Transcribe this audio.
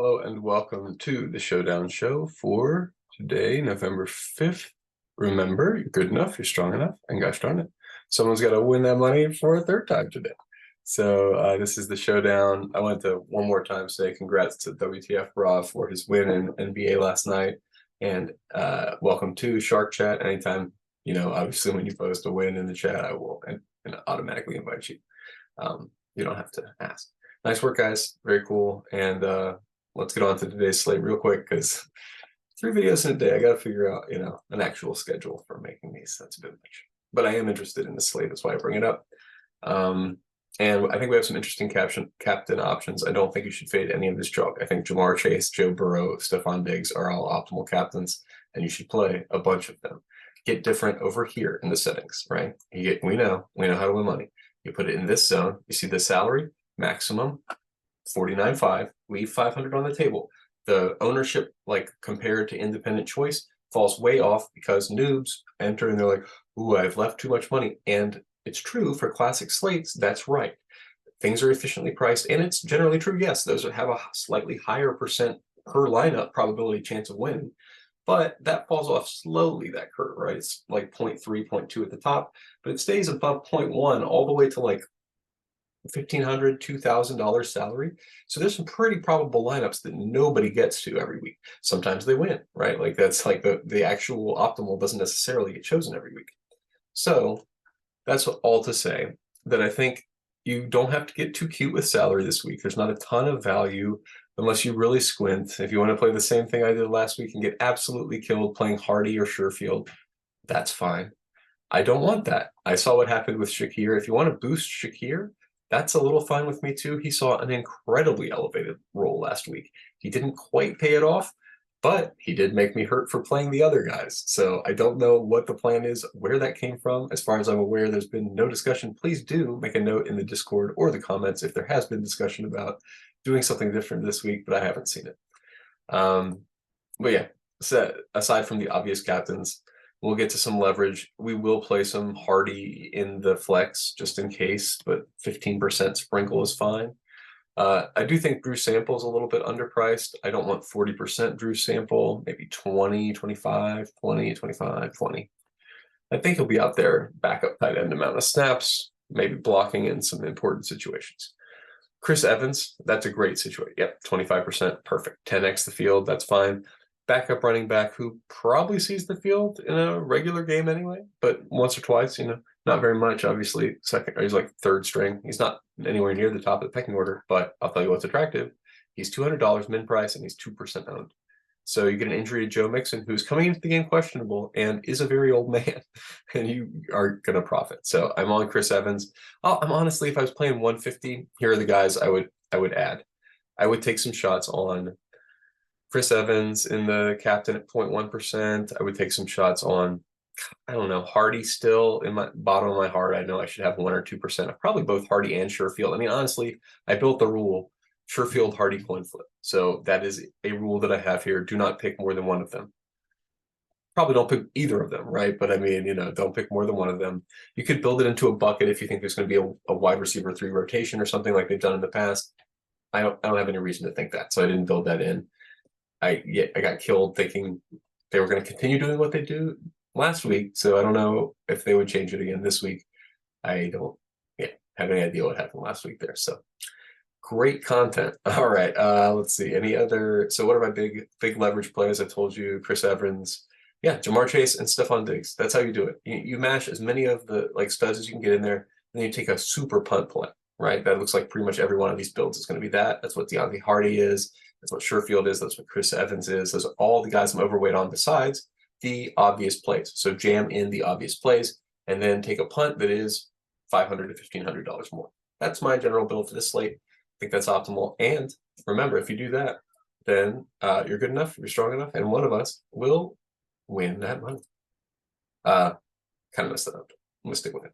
Hello and welcome to the Showdown show for today, November 5th. Remember, you're good enough, you're strong enough, and gosh darn it, someone's got to win that money for a third time today. So this is the Showdown. I want to one more time say congrats to WTF Raw for his win in NBA last night. And welcome to Shark Chat. Anytime, obviously when you post a win in the chat, I will and automatically invite you. You don't have to ask. Nice work, guys. Very cool. And let's get on to today's slate real quick because 3 videos in a day. I got to figure out, an actual schedule for making these. That's a bit much. But I am interested in the slate. That's why I bring it up. And I think we have some interesting captain options. I don't think you should fade any of this chalk. I think Jamar Chase, Joe Burrow, Stephon Diggs are all optimal captains, and you should play a bunch of them. Get different over here in the settings, right? We know how to win money. You put it in this zone. You see the salary maximum 49.5. Leave 500 on the table. The ownership, like compared to independent choice, falls way off because noobs enter and they're like, "Ooh, I've left too much money." And it's true for classic slates. That's right. Things are efficiently priced, and it's generally true. Yes, those have a slightly higher percent per lineup probability chance of winning. But that falls off slowly, that curve, right? It's like 0.3, 0.2 at the top, but it stays above 0.1 all the way to like $1,500, $2,000 salary. So there's some pretty probable lineups that nobody gets to every week. Sometimes they win, right? Like that's like the actual optimal doesn't necessarily get chosen every week. So that's all to say that I think you don't have to get too cute with salary this week. There's not a ton of value unless you really squint. If you want to play the same thing I did last week and get absolutely killed playing Harty or Sherfield, that's fine. I don't want that. I saw what happened with Shakir. If you want to boost Shakir, that's a little fine with me too. He saw an incredibly elevated roll last week. He didn't quite pay it off, but he did make me hurt for playing the other guys. So I don't know what the plan is, where that came from. As far as I'm aware, there's been no discussion. Please do make a note in the Discord or the comments if there has been discussion about doing something different this week, but I haven't seen it. But yeah, so aside from the obvious captains, we'll get to some leverage. We will play some Hardy in the flex just in case, but 15% sprinkle is fine. I do think Drew Sample is a little bit underpriced. I don't want 40% Drew Sample, maybe 20, 25, 20, 25, 20. I think he'll be out there, backup tight end amount of snaps, maybe blocking in some important situations. Chris Evans, that's a great situation. Yep, 25%, perfect. 10x the field, that's fine. Backup running back who probably sees the field in a regular game anyway, but once or twice, not very much. Obviously, second, he's like third string. He's not anywhere near the top of the pecking order, but I'll tell you what's attractive. He's $200 min price and he's 2% owned. So you get an injury to Joe Mixon, who's coming into the game questionable and is a very old man, and you are going to profit. So I'm on Chris Evans. I'm honestly, if I was playing 150, here are the guys I would add. I would take some shots on Chris Evans in the captain at 0.1%. I would take some shots on, I don't know, Hardy still in my bottom of my heart. I know I should have 1 or 2%. Probably both Hardy and Sherfield. I mean, honestly, I built the rule Sherfield Hardy coin flip. So that is a rule that I have here. Do not pick more than one of them. Probably don't pick either of them, right? But I mean, don't pick more than one of them. You could build it into a bucket if you think there's going to be a wide receiver 3 rotation or something like they've done in the past. I don't have any reason to think that, so I didn't build that in. I got killed thinking they were going to continue doing what they do last week, so I don't know if they would change it again this week. I don't have any idea what happened last week there. So great content. All right, let's see. Any other? So what are my big leverage plays? I told you Chris Evans, Jamar Chase and Stephon Diggs. That's how you do it. You mash as many of the studs as you can get in there, and then you take a super punt play. Right, that looks like pretty much every one of these builds is going to be that. That's what Deontay Hardy is. That's what Sherfield is. That's what Chris Evans is. Those are all the guys I'm overweight on besides the obvious plays. So jam in the obvious plays and then take a punt that is $500 to $1,500 more. That's my general build for this slate. I think that's optimal. And remember, if you do that, then you're good enough, you're strong enough, and one of us will win that money. Kind of messed that up. I'm going to stick with it.